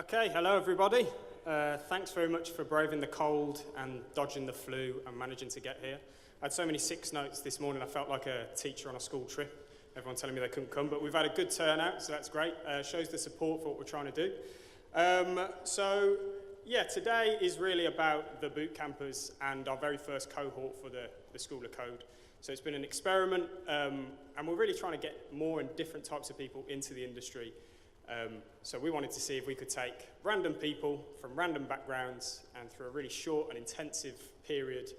Okay, hello everybody. Thanks very much for braving the cold and dodging the flu and managing to get here. I had so many 6 notes this morning, I felt like a teacher on a school trip. Everyone telling me they couldn't come, but we've had a good turnout, so that's great. Shows the support for what we're trying to do. Today is really about the boot campers and our very first cohort for the School of Code. So it's been an experiment, and we're really trying to get more and different types of people into the industry. So we wanted to see if we could take random people from random backgrounds and through a really short and intensive period,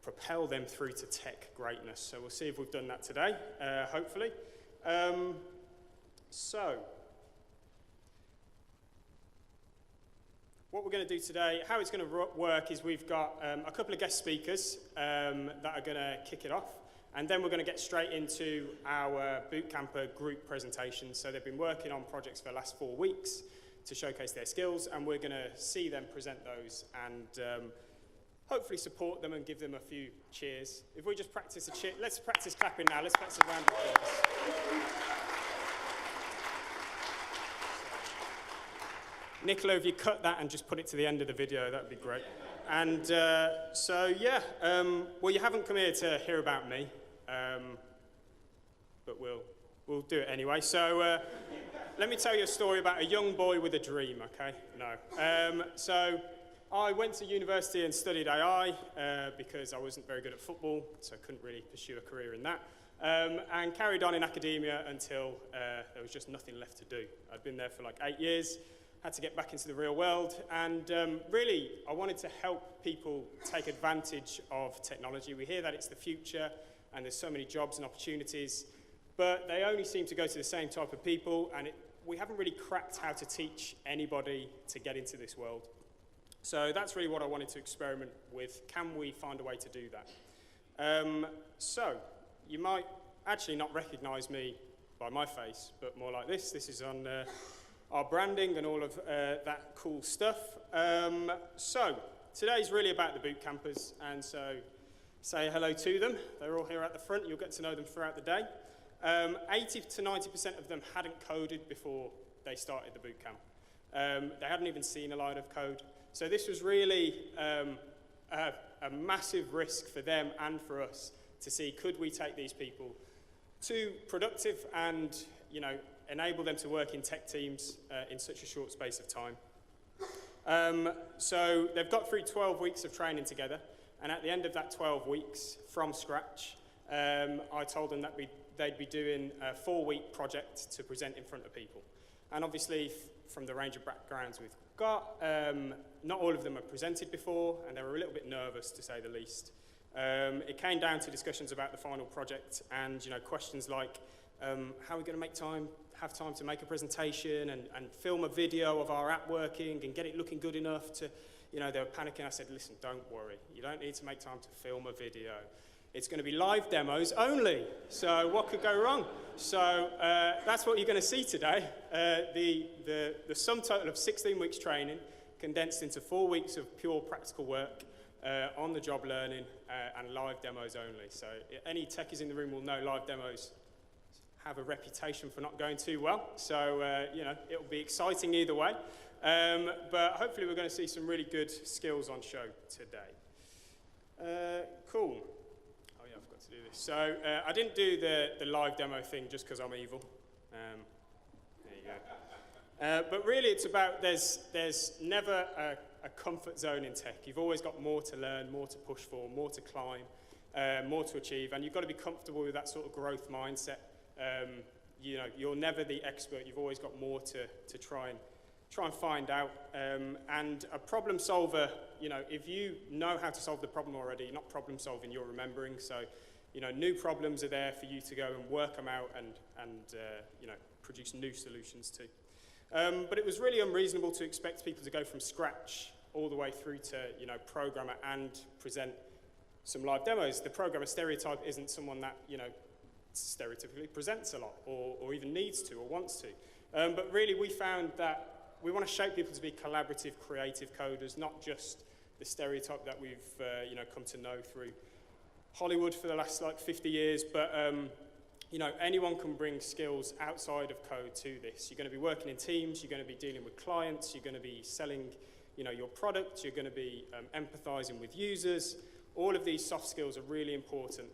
propel them through to tech greatness. So we'll see if we've done that today, hopefully. What we're going to do today, how it's going to work is we've got a couple of guest speakers that are going to kick it off. And then we're going to get straight into our boot camper group presentations. So they've been working on projects for the last 4 weeks to showcase their skills, and we're going to see them present those and hopefully support them and give them a few cheers. If we just practice let's practice clapping now. Let's practice a round of applause. Nicola, if you cut that and just put it to the end of the video, that would be great. And well, you haven't come here to hear about me, but we'll do it anyway. So let me tell you a story about a young boy with a dream, okay? No. So I went to university and studied AI because I wasn't very good at football, so I couldn't really pursue a career in that, and carried on in academia until there was just nothing left to do. I'd been there for like 8 years. Had to get back into the real world, and really I wanted to help people take advantage of technology. We hear that it's the future and there's so many jobs and opportunities, but they only seem to go to the same type of people, and we haven't really cracked how to teach anybody to get into this world. So that's really what I wanted to experiment with. Can we find a way to do that? So you might actually not recognize me by my face, but more like this. This is on our branding and all of that cool stuff. So today's really about the boot campers, and so say hello to them. They're all here at the front. You'll get to know them throughout the day. 80 to 90% of them hadn't coded before they started the boot camp. They hadn't even seen a line of code. So this was really a massive risk for them and for us to see, could we take these people to productive and, enable them to work in tech teams in such a short space of time. So they've got through 12 weeks of training together, and at the end of that 12 weeks, from scratch, I told them that they'd be doing a 4-week project to present in front of people. And obviously, from the range of backgrounds we've got, not all of them have presented before, and they were a little bit nervous, to say the least. It came down to discussions about the final project and questions like, how are we going to have time to make a presentation and film a video of our app working and get it looking good enough to, they were panicking. I said, listen, don't worry. You don't need to make time to film a video. It's going to be live demos only. So what could go wrong? So that's what you're going to see today. The sum total of 16 weeks training condensed into 4 weeks of pure practical work, on-the-job learning, and live demos only. So any techies in the room will know live demos have a reputation for not going too well, so it'll be exciting either way, but hopefully we're going to see some really good skills on show today. Cool. Oh yeah, I forgot to do this. So I didn't do the live demo thing just because I'm evil. There you go. But really it's about there's never a comfort zone in tech. You've always got more to learn, more to push for, more to climb, more to achieve, and you've got to be comfortable with that sort of growth mindset. You're never the expert. You've always got more to try and find out. And a problem solver, if you know how to solve the problem already, you're not problem solving, you're remembering. So, new problems are there for you to go and work them out and produce new solutions too. But it was really unreasonable to expect people to go from scratch all the way through to, programmer and present some live demos. The programmer stereotype isn't someone that, stereotypically presents a lot or even needs to or wants to. But really we found that we want to shape people to be collaborative, creative coders, not just the stereotype that we've come to know through Hollywood for the last 50 years, but you know, anyone can bring skills outside of code to this. You're going to be working in teams, you're going to be dealing with clients, you're going to be selling, you know, your product, you're going to be empathizing with users. All of these soft skills are really important,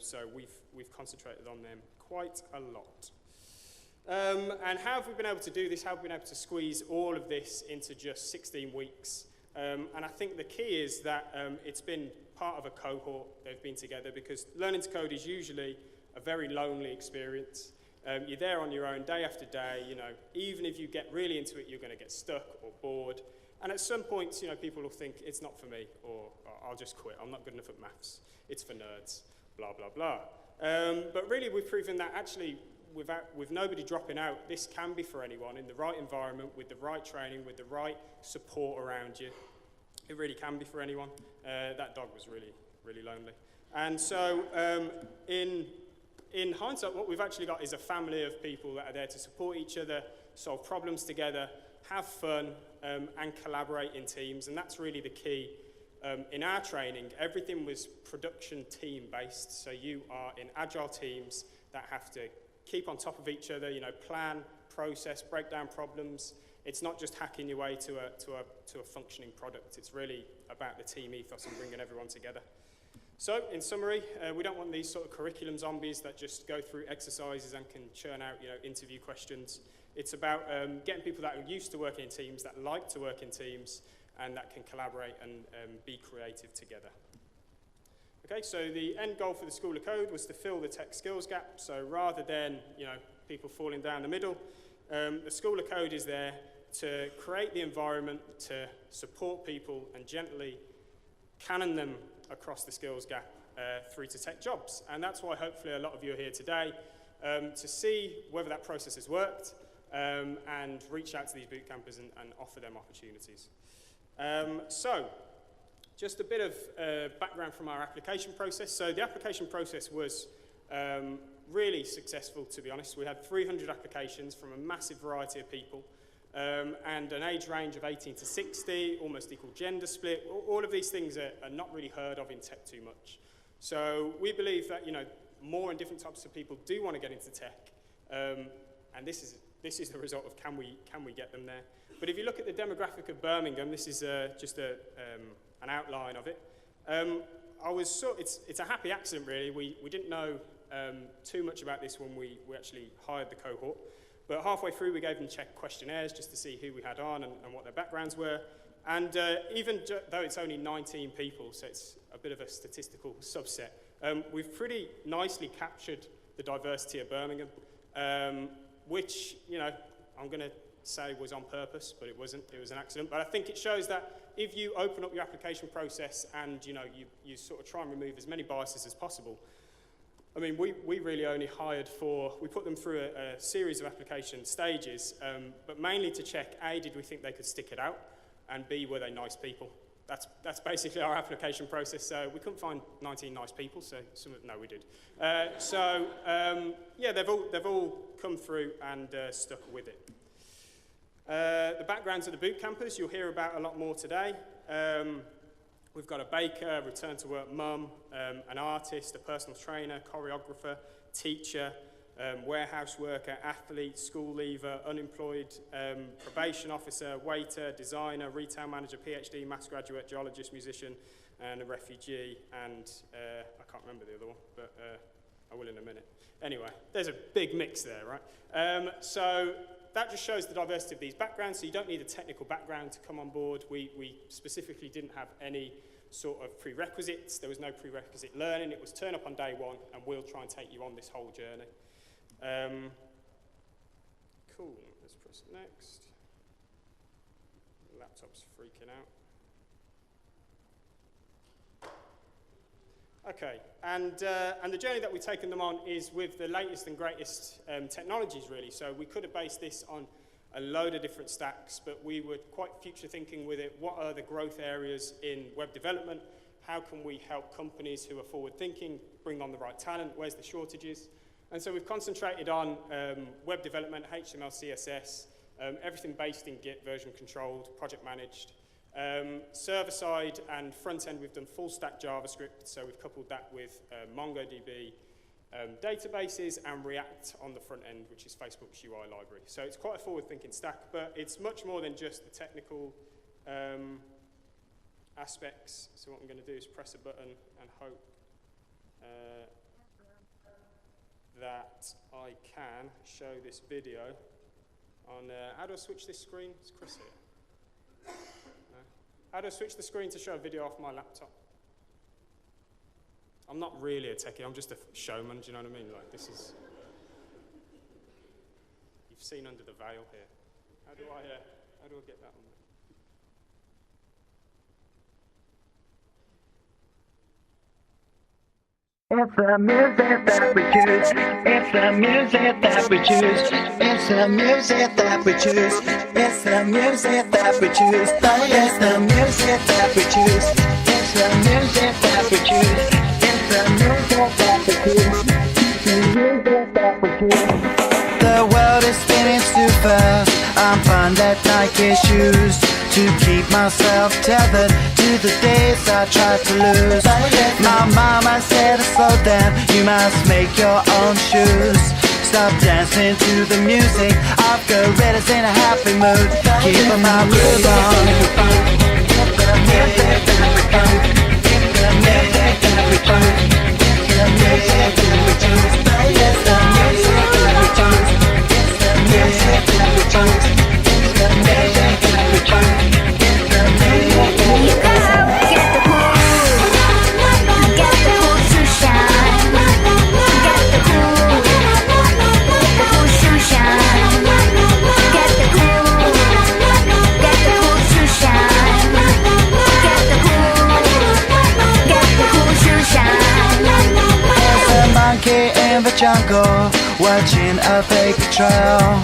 so we've concentrated on them quite a lot. And how have we been able to do this? How have we been able to squeeze all of this into just 16 weeks? And I think the key is that it's been part of a cohort. They've been together, because learning to code is usually a very lonely experience. You're there on your own day after day. You know, even if you get really into it, you're going to get stuck or bored. And at some points, you know, people will think it's not for me, or I'll just quit. I'm not good enough at maths. It's for nerds, blah, blah, blah. But really, we've proven that actually, with nobody dropping out, this can be for anyone in the right environment, with the right training, with the right support around you. It really can be for anyone. That dog was really, really lonely. And so in hindsight, what we've actually got is a family of people that are there to support each other, solve problems together, have fun, and collaborate in teams. And that's really the key. In our training, everything was production team-based. So you are in agile teams that have to keep on top of each other, you know, plan, process, break down problems. It's not just hacking your way to a functioning product. It's really about the team ethos and bringing everyone together. So, in summary, we don't want these sort of curriculum zombies that just go through exercises and can churn out, you know, interview questions. It's about getting people that are used to working in teams, that like to work in teams, and that can collaborate and be creative together. Okay, so the end goal for the School of Code was to fill the tech skills gap. So rather than, you know, people falling down the middle, the School of Code is there to create the environment to support people and gently cannon them across the skills gap through to tech jobs. And that's why hopefully a lot of you are here today to see whether that process has worked and reach out to these boot campers and offer them opportunities. So just a bit of background from our application process. So the application process was really successful, to be honest. We had 300 applications from a massive variety of people. And an age range of 18 to 60, almost equal gender split. All of these things are not really heard of in tech too much. So we believe that, you know, more and different types of people do want to get into tech. And this is the result of can we get them there. But if you look at the demographic of Birmingham, this is just an outline of it. It's a happy accident, really. We didn't know too much about this when we actually hired the cohort. But halfway through, we gave them questionnaires just to see who we had on and what their backgrounds were. And even though it's only 19 people, so it's a bit of a statistical subset, we've pretty nicely captured the diversity of Birmingham, which, you know, I'm going to say was on purpose, but it wasn't. It was an accident. But I think it shows that if you open up your application process and, you know, you sort of try and remove as many biases as possible. I mean, we really only hired we put them through a series of application stages, but mainly to check, A, did we think they could stick it out, and B, were they nice people? That's basically our application process. So we couldn't find 19 nice people, so no, we did. Yeah, they've all come through and stuck with it. The backgrounds of the boot campers, you'll hear about a lot more today. We've got a baker, return-to-work mum, an artist, a personal trainer, choreographer, teacher, warehouse worker, athlete, school leaver, unemployed, probation officer, waiter, designer, retail manager, PhD, maths graduate, geologist, musician, and a refugee, and I can't remember the other one, but I will in a minute. Anyway, there's a big mix there, right? So that just shows the diversity of these backgrounds, so you don't need a technical background to come on board. We specifically didn't have any sort of prerequisites. There was no prerequisite learning. It was turn up on day one, and we'll try and take you on this whole journey. Cool, let's press next. The laptop's freaking out. Okay, and the journey that we've taken them on is with the latest and greatest technologies, really. So we could have based this on a load of different stacks, but we were quite future thinking with it. What are the growth areas in web development? How can we help companies who are forward thinking bring on the right talent? Where's the shortages? And so we've concentrated on web development, HTML, CSS, everything based in Git, version controlled, project managed. Server-side and front-end, we've done full-stack JavaScript, so we've coupled that with MongoDB, databases, and React on the front end, which is Facebook's UI library. So it's quite a forward-thinking stack, but it's much more than just the technical aspects. So what I'm going to do is press a button and hope that I can show this video on, how do I switch this screen? Is Chris here? No. How do I switch the screen to show a video off my laptop? I'm not really a techie, I'm just a showman, do you know what I mean? Like, this is, you've seen under the veil here. How do I get that on there? It's the music that we choose. It's the music that we choose. It's the music that we choose. It's the music that we choose. It's the music that we choose. It's the music that we choose. It's the music that we choose. The music that we choose. The world is spinning too fast. I'm fine that Nike shoes to keep myself tethered to the days I tried to lose. My mama said, slow down, you must make your own shoes. Stop dancing to the music, I've got gorillas in a happy mood. Keeping my groove on. It's the music that we choose. It's the music that we choose. It's the music that we choose. It's the music that we choose. It's the music that we choose. It's the music that we choose. It's the music that we choose. Get the cool, get the cool to shine. Get the cool to shine. Get the cool to shine. Get the cool to shine. There's a monkey in the jungle, watching a fake trail.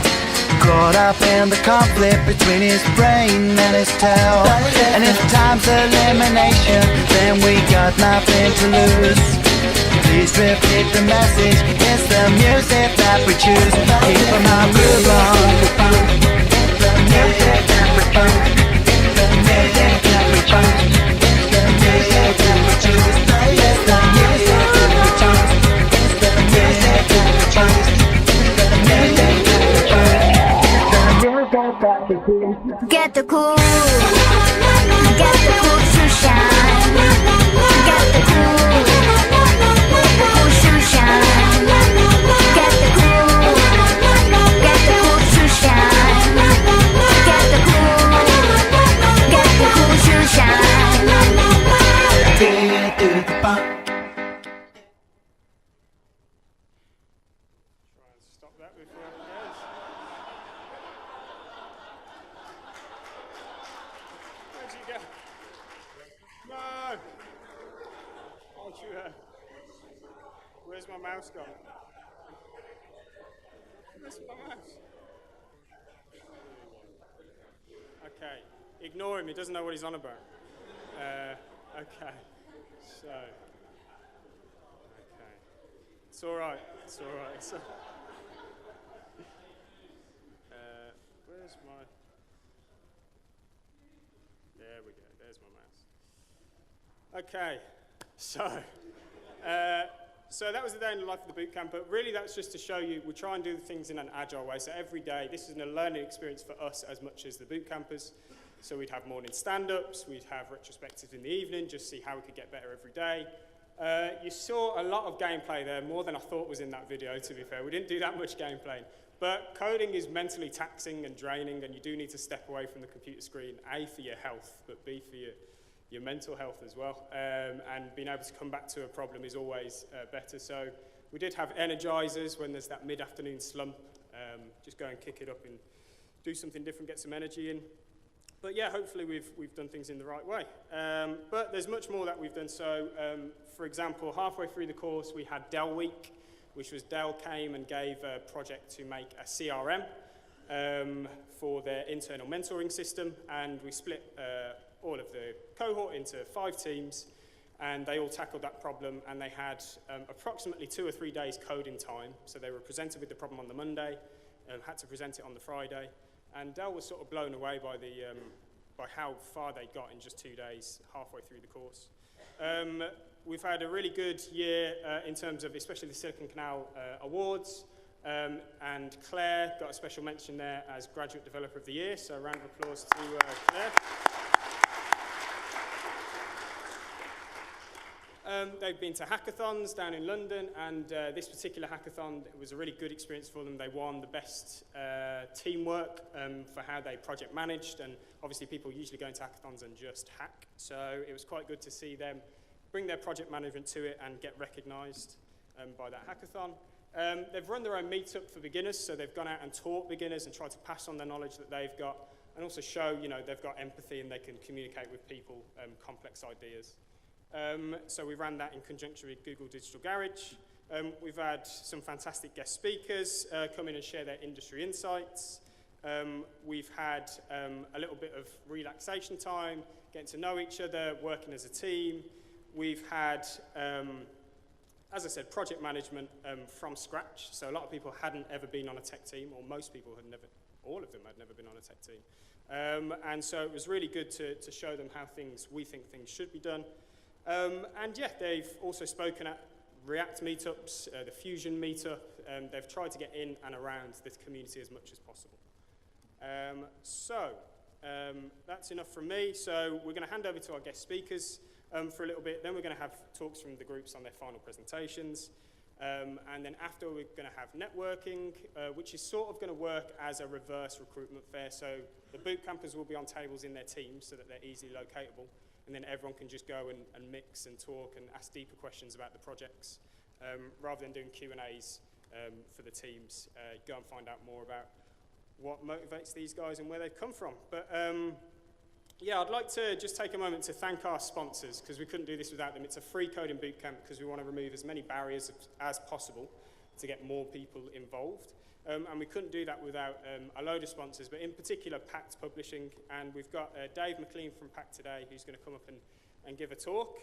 Caught up in the conflict between his brain and his tail. And if time's elimination, then we got nothing to lose. Please repeat the message, it's the music that we choose. Keep our groove on. It's the music that we choose. It's the music that we choose. It's the music that we choose. It's the music that we choose. It's the music that we choose. It's the music that we choose. Get the cool, get the cool to shine. Get the cool to shine. Get the cool to shine. Get the cool to shine. Do the bump. Try and stop that before it goes. Where'd you go? No! Where'd you go? Where's my mouse gone? Where's my mouse? Okay, ignore him, he doesn't know what he's on about. Okay, so. Okay. It's alright, it's alright. So, where's my. There we go, there's my mouse. Okay, so that was the day in the life of the boot camp, but really that's just to show you, we try and do things in an agile way. So every day, this is a learning experience for us as much as the boot campers. So we'd have morning stand-ups, we'd have retrospectives in the evening, just see how we could get better every day. You saw a lot of gameplay there, more than I thought was in that video, to be fair. We didn't do that much gameplay. But coding is mentally taxing and draining, and you do need to step away from the computer screen, A, for your health, but B, for your mental health as well. And being able to come back to a problem is always better. So we did have energizers when there's that mid-afternoon slump. Just go and kick it up and do something different, get some energy in. But yeah, hopefully we've done things in the right way. But there's much more that we've done. So, for example, halfway through the course, we had Dell Week, which was Dell came and gave a project to make a CRM for their internal mentoring system. And we split all of the cohort into 5 teams, and they all tackled that problem. And they had approximately 2 or 3 days coding time. So they were presented with the problem on the Monday, had to present it on the Friday. And Dell was sort of blown away by by how far they got in just 2 days, halfway through the course. we've had a really good year in terms of especially the Silicon Canal Awards. And Claire got a special mention there as Graduate Developer of the Year, so a round of applause to Claire. They've been to hackathons down in London, and this particular hackathon was a really good experience for them. They won the best teamwork for how they project managed, and obviously people usually go into hackathons and just hack, so it was quite good to see them bring their project management to it and get recognised by that hackathon. They've run their own meetup for beginners, so they've gone out and taught beginners and tried to pass on the knowledge that they've got, and also show, they've got empathy and they can communicate with people, complex ideas. So we ran that in conjunction with Google Digital Garage. We've had some fantastic guest speakers come in and share their industry insights. We've had a little bit of relaxation time, getting to know each other, working as a team. We've had, as I said, project management from scratch. So a lot of people hadn't ever been on a tech team, or most people had never, all of them had never been on a tech team. And so it was really good to show them how we think things should be done. And yeah, they've also spoken at React meetups, the Fusion meetup. They've tried to get in and around this community as much as possible. That's enough from me. So we're going to hand over to our guest speakers for a little bit. Then we're going to have talks from the groups on their final presentations. And then after, we're going to have networking, which is sort of going to work as a reverse recruitment fair. So the boot campers will be on tables in their teams so that they're easily locatable. And then everyone can just go and mix and talk and ask deeper questions about the projects. Rather than doing Q&As for the teams, go and find out more about what motivates these guys and where they've come from. But yeah, I'd like to just take a moment to thank our sponsors, because we couldn't do this without them. It's a free coding bootcamp because we want to remove as many barriers as possible to get more people involved. And we couldn't do that without a load of sponsors, but in particular Pact Publishing. And we've got Dave McLean from Pact today, who's going to come up and give a talk.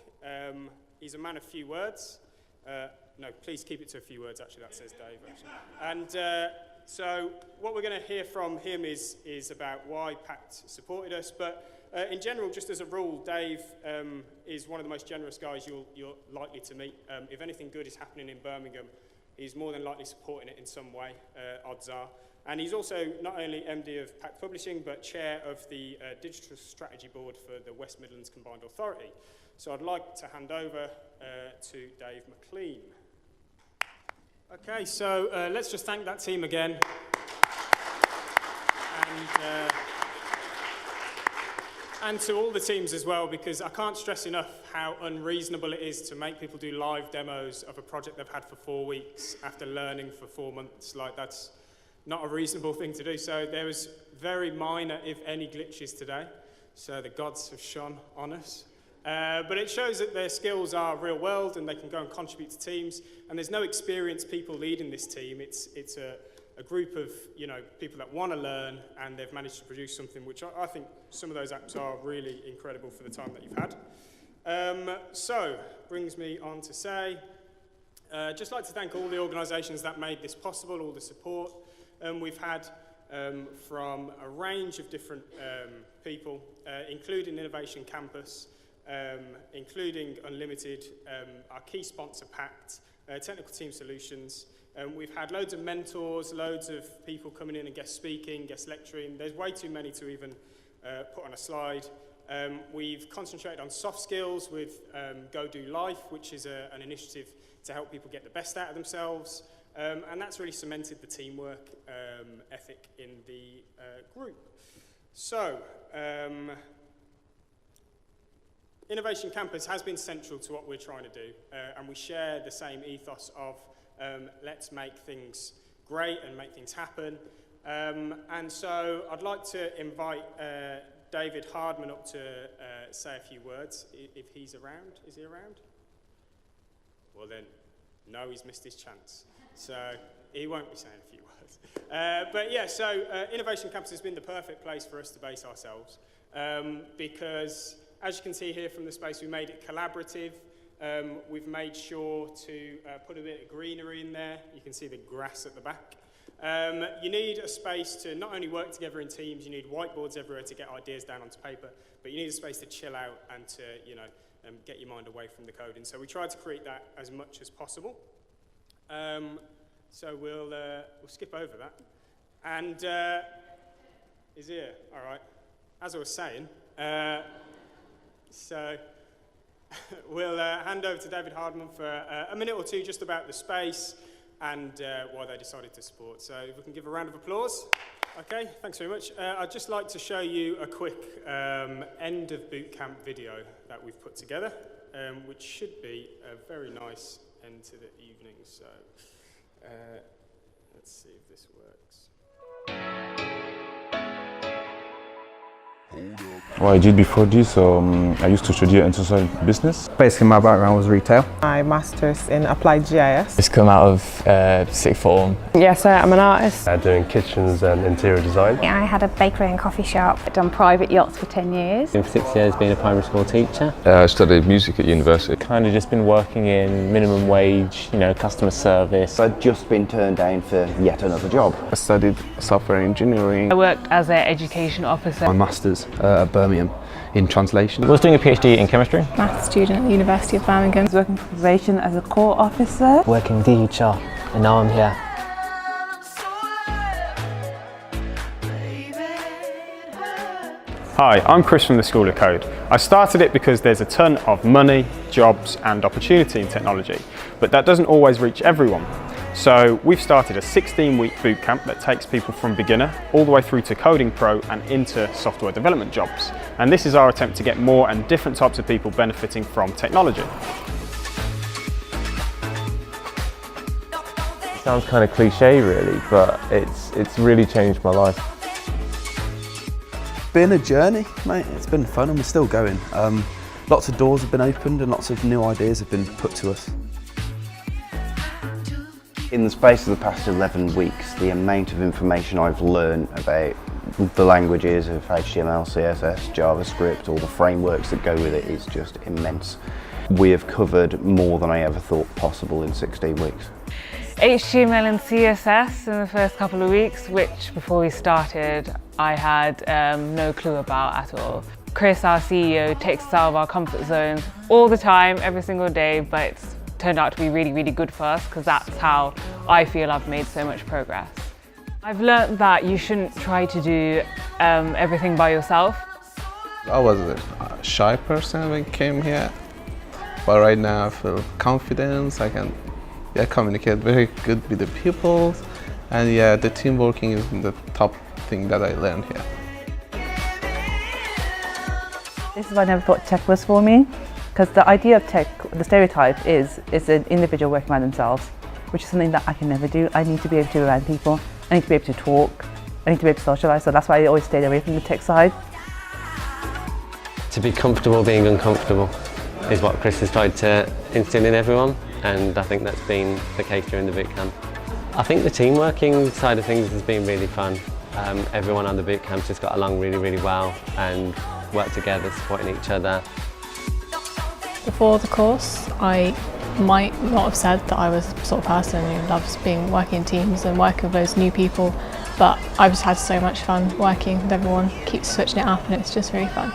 He's a man of few words. No, please keep it to a few words, actually, that says Dave, actually. And so what we're going to hear from him is about why Pact supported us. But in general, just as a rule, Dave is one of the most generous guys you're likely to meet. If anything good is happening in Birmingham, he's more than likely supporting it in some way, odds are. And he's also not only MD of Pact Publishing, but chair of the Digital Strategy Board for the West Midlands Combined Authority. So I'd like to hand over to Dave McLean. Okay, so let's just thank that team again. And to all the teams as well, because I can't stress enough how unreasonable it is to make people do live demos of a project they've had for 4 weeks after learning for 4 months. Like, that's not a reasonable thing to do. So there was very minor, if any, glitches today. So the gods have shone on us. But it shows that their skills are real world and they can go and contribute to teams. And there's no experienced people leading this team. It's a group of people that want to learn, and they've managed to produce something which I think some of those apps are really incredible for the time that you've had. So brings me on to say, just like to thank all the organisations that made this possible, all the support we've had from a range of different people, including Innovation Campus, including Unlimited, our key sponsor Pact, Technical Team Solutions. We've had loads of mentors, loads of people coming in and guest speaking, guest lecturing. There's way too many to even put on a slide. We've concentrated on soft skills with Go Do Life, which is an initiative to help people get the best out of themselves. And that's really cemented the teamwork ethic in the group. So, Innovation Campus has been central to what we're trying to do, and we share the same ethos of let's make things great and make things happen. And so I'd like to invite David Hardman up to say a few words, if he's around. Is he around? Well then, no, he's missed his chance. So he won't be saying a few words. But yeah, so Innovation Campus has been the perfect place for us to base ourselves, because as you can see here from the space, we made it collaborative. We've made sure to put a bit of greenery in there. You can see the grass at the back. You need a space to not only work together in teams, you need whiteboards everywhere to get ideas down onto paper, but you need a space to chill out and to, get your mind away from the coding. So we tried to create that as much as possible. So we'll skip over that. And he's here, all right. As I was saying, so we'll hand over to David Hardman for a minute or two just about the space and why they decided to support. So if we can give a round of applause. Okay, thanks very much. I'd just like to show you a quick end of boot camp video that we've put together, which should be a very nice end to the evening. So let's see if this works. What I did before this, I used to study international business. Basically, my background was retail. My master's in applied GIS. Just come out of sixth form. Yes, I'm an artist. Doing kitchens and interior design. I had a bakery and coffee shop. I've done private yachts for 10 years. In 6 years being a primary school teacher. I studied music at university. Kind of just been working in minimum wage, customer service. I'd just been turned down for yet another job. I studied software engineering. I worked as an education officer. My master's at Birmingham in translation. I was doing a PhD in chemistry. Maths student at the University of Birmingham. I was working for probation as a court officer. Working DHR, and now I'm here. Hi, I'm Chris from the School of Code. I started it because there's a ton of money, jobs and opportunity in technology, but that doesn't always reach everyone. So we've started a 16-week bootcamp that takes people from beginner all the way through to coding pro and into software development jobs. And this is our attempt to get more and different types of people benefiting from technology. Sounds kind of cliche really, but it's really changed my life. It's been a journey, mate. It's been fun and we're still going. Lots of doors have been opened and lots of new ideas have been put to us. In the space of the past 11 weeks, the amount of information I've learned about the languages of HTML, CSS, JavaScript, all the frameworks that go with it is just immense. We have covered more than I ever thought possible in 16 weeks. HTML and CSS in the first couple of weeks, which before we started, I had no clue about at all. Chris, our CEO, takes us out of our comfort zones all the time, every single day, but it's turned out to be really, really good for us because that's how I feel I've made so much progress. I've learned that you shouldn't try to do everything by yourself. I was a shy person when I came here, but right now I feel confidence. I can communicate very good with the people, and the team working is the top thing that I learned here. This is why I never thought tech was for me. Because the idea of tech, the stereotype is an individual working by themselves, which is something that I can never do. I need to be able to be around people, I need to be able to talk, I need to be able to socialise, so that's why I always stayed away from the tech side. To be comfortable being uncomfortable is what Chris has tried to instill in everyone, and I think that's been the case during the bootcamp. I think the team working side of things has been really fun. Everyone on the bootcamp just got along really, really well and worked together, supporting each other. Before the course, I might not have said that I was the sort of person who loves working in teams and working with those new people, but I've just had so much fun working with everyone, keep switching it up, and it's just really fun.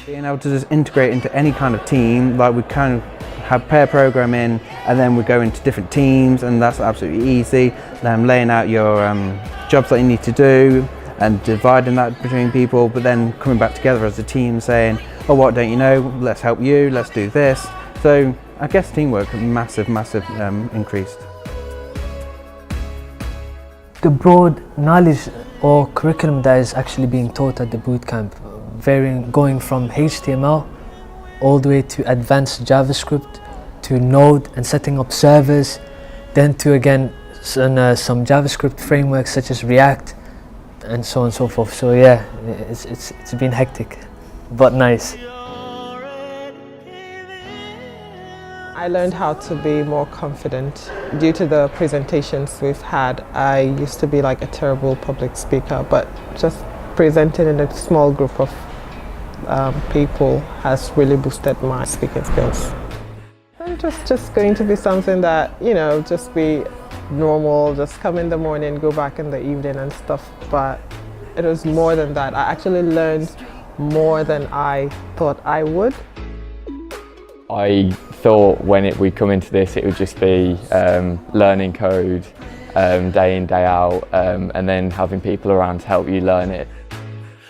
Being able to just integrate into any kind of team, like we kind of have pair programming and then we go into different teams, and that's absolutely easy. Laying out your jobs that you need to do and dividing that between people, but then coming back together as a team saying, oh, what don't you know, let's help you, let's do this. So I guess teamwork, massive increased. The broad knowledge or curriculum that is actually being taught at the bootcamp, going from HTML all the way to advanced JavaScript, to Node and setting up servers, then to again some JavaScript frameworks such as React, and so on and so forth. So yeah, it's been hectic, but nice. I learned how to be more confident. Due to the presentations we've had, I used to be like a terrible public speaker, but just presenting in a small group of people has really boosted my speaking skills. And just going to be something that, just be normal, just come in the morning, go back in the evening and stuff, but it was more than that. I actually learned more than I thought I would. I thought when we'd come into this it would just be learning code day in, day out, and then having people around to help you learn it.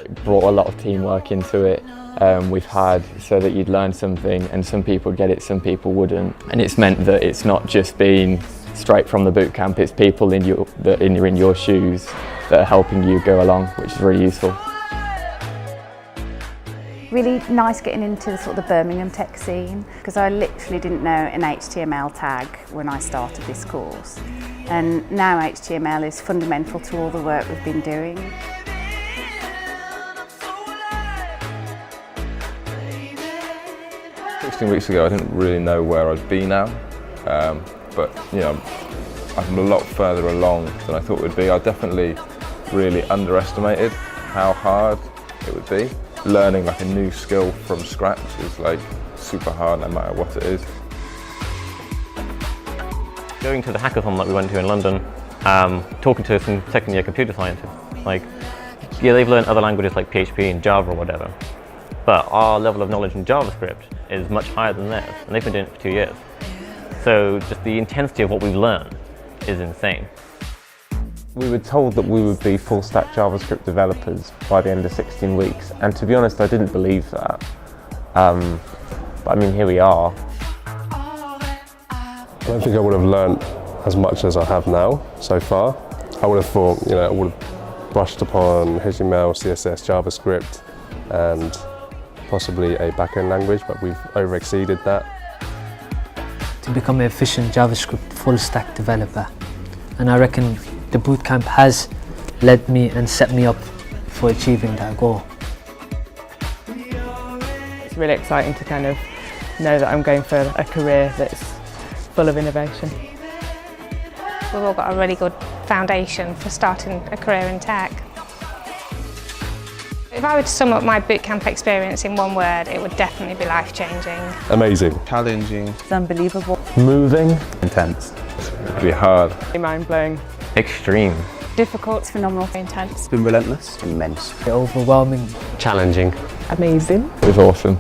It brought a lot of teamwork into it. We've had so that you'd learn something and some people would get it, some people wouldn't. And it's meant that it's not just been straight from the boot camp, it's people in your shoes that are helping you go along, which is really useful. Really nice getting into the sort of the Birmingham tech scene, because I literally didn't know an HTML tag when I started this course. And now HTML is fundamental to all the work we've been doing. 16 weeks ago I didn't really know where I'd be now, but you know, I'm a lot further along than I thought it would be. I definitely really underestimated how hard it would be. Learning like a new skill from scratch is like super hard no matter what it is. Going to the hackathon that we went to in London, talking to some second year computer scientists, like, yeah, they've learned other languages like PHP and Java or whatever, but our level of knowledge in JavaScript is much higher than theirs, and they've been doing it for 2 years. So just the intensity of what we've learned is insane. We were told that we would be full stack JavaScript developers by the end of 16 weeks, and to be honest I didn't believe that. But I mean, here we are. I don't think I would have learned as much as I have now so far. I would have thought, you know, I would have brushed upon HTML, CSS, JavaScript and possibly a back-end language, but we've over-exceeded that. To become an efficient JavaScript full stack developer, and I reckon the bootcamp has led me and set me up for achieving that goal. It's really exciting to kind of know that I'm going for a career that's full of innovation. We've all got a really good foundation for starting a career in tech. If I were to sum up my bootcamp experience in one word, it would definitely be life-changing. Amazing. Challenging. It's unbelievable. Moving. Intense. It'd be hard. Mind-blowing. Extreme. Difficult. It's phenomenal. Intense. It's been relentless. Immense. Overwhelming. Challenging. Amazing. It was awesome.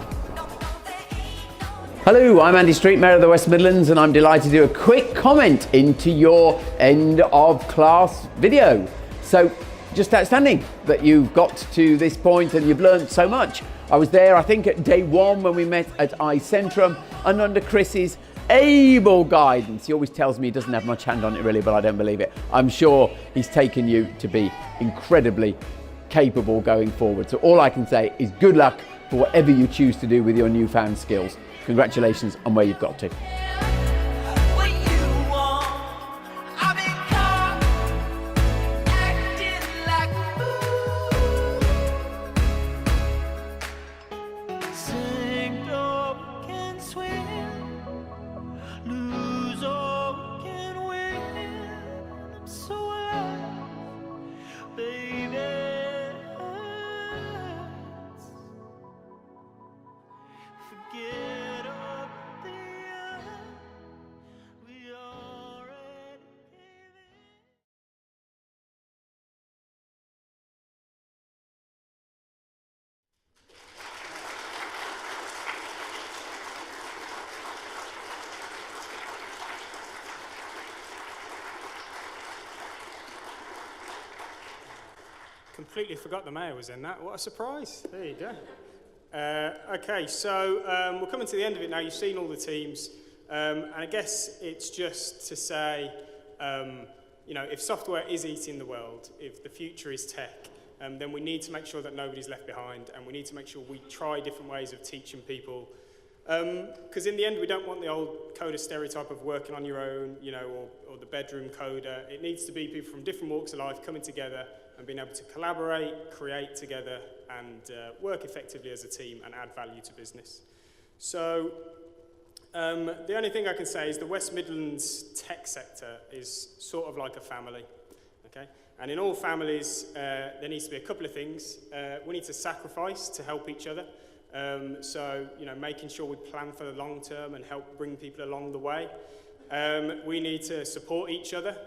Hello, I'm Andy Street, Mayor of the West Midlands, and I'm delighted to do a quick comment into your end of class video. So, just outstanding that you've got to this point and you've learned so much. I was there, I think, at day one when we met at iCentrum, and under Chris's able guidance. He always tells me he doesn't have much hand on it really, but I don't believe it. I'm sure he's taken you to be incredibly capable going forward. So all I can say is good luck for whatever you choose to do with your newfound skills. Congratulations on where you've got to. Completely forgot the mayor was in that. What a surprise. There you go. Okay, so we're coming to the end of it now. You've seen all the teams. And I guess it's just to say, you know, if software is eating the world, if the future is tech, then we need to make sure that nobody's left behind, and we need to make sure we try different ways of teaching people. Because in the end, we don't want the old coder stereotype of working on your own, you know, or the bedroom coder. It needs to be people from different walks of life coming together and being able to collaborate, create together, and work effectively as a team and add value to business. So the only thing I can say is the West Midlands tech sector is sort of like a family, okay? And in all families, there needs to be a couple of things. We need to sacrifice to help each other. So, you know, making sure we plan for the long term and help bring people along the way. We need to support each other.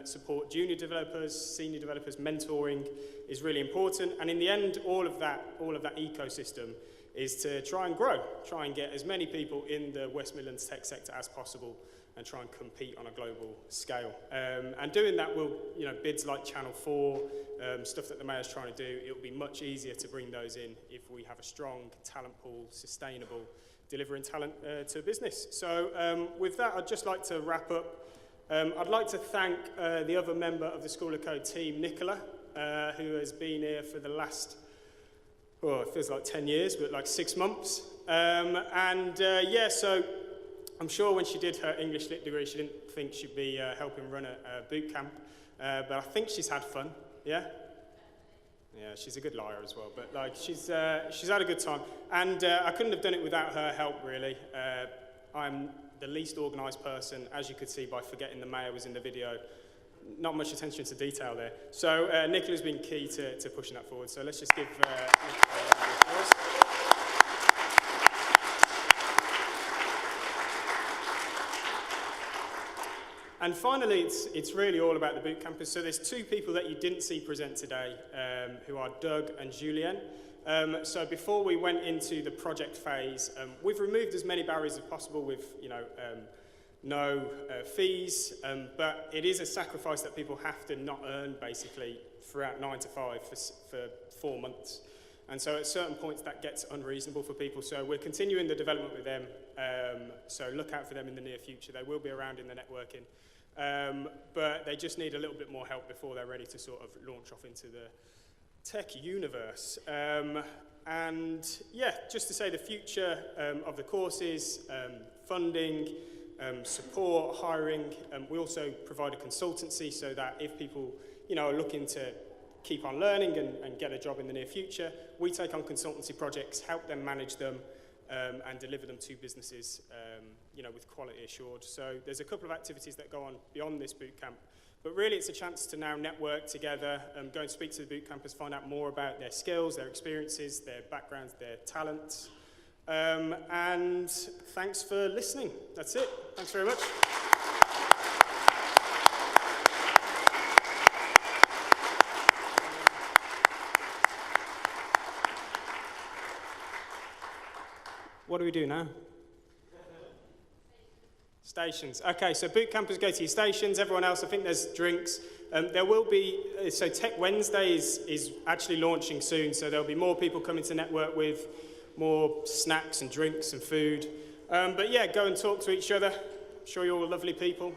support junior developers, senior developers. Mentoring is really important, and in the end, all of that ecosystem is to try and grow, try and get as many people in the West Midlands tech sector as possible, and try and compete on a global scale. And doing that will, bids like Channel 4, stuff that the Mayor's trying to do, it will be much easier to bring those in if we have a strong talent pool, sustainable, delivering talent to business. So with that, I'd just like to wrap up. I'd like to thank the other member of the School of Code team, Nicola, who has been here for the last, it feels like 10 years, but like 6 months. So I'm sure when she did her English Lit degree, she didn't think she'd be helping run a boot camp, but I think she's had fun, yeah? Yeah, she's a good liar as well, but like she's had a good time, and I couldn't have done it without her help, really. I'm the least organised person, as you could see by forgetting the Mayor was in the video. Not much attention to detail there. So Nicola's been key to pushing that forward, so let's just give Nicola a round of applause. And finally, it's really all about the boot campers. So there's 2 people that you didn't see present today, who are Doug and Julien. So before we went into the project phase, we've removed as many barriers as possible with, no fees, but it is a sacrifice that people have to not earn, basically, throughout 9 to 5 for 4 months. And so at certain points that gets unreasonable for people. So we're continuing the development with them. So look out for them in the near future. They will be around in the networking. But they just need a little bit more help before they're ready to sort of launch off into the tech universe. And yeah, just to say the future of the courses, funding, support, hiring. We also provide a consultancy so that if people are looking to keep on learning and get a job in the near future, we take on consultancy projects, help them manage them, and deliver them to businesses, with quality assured. So there's a couple of activities that go on beyond this boot camp, but really it's a chance to now network together, go and speak to the boot campers, find out more about their skills, their experiences, their backgrounds, their talents. And thanks for listening. That's it. Thanks very much. What do we do now? Stations. Okay, so boot campers go to your stations. Everyone else, I think there's drinks. There will be, so Tech Wednesday is actually launching soon, so there'll be more people coming to network with, more snacks and drinks and food. But yeah, go and talk to each other. I'm sure you're all lovely people.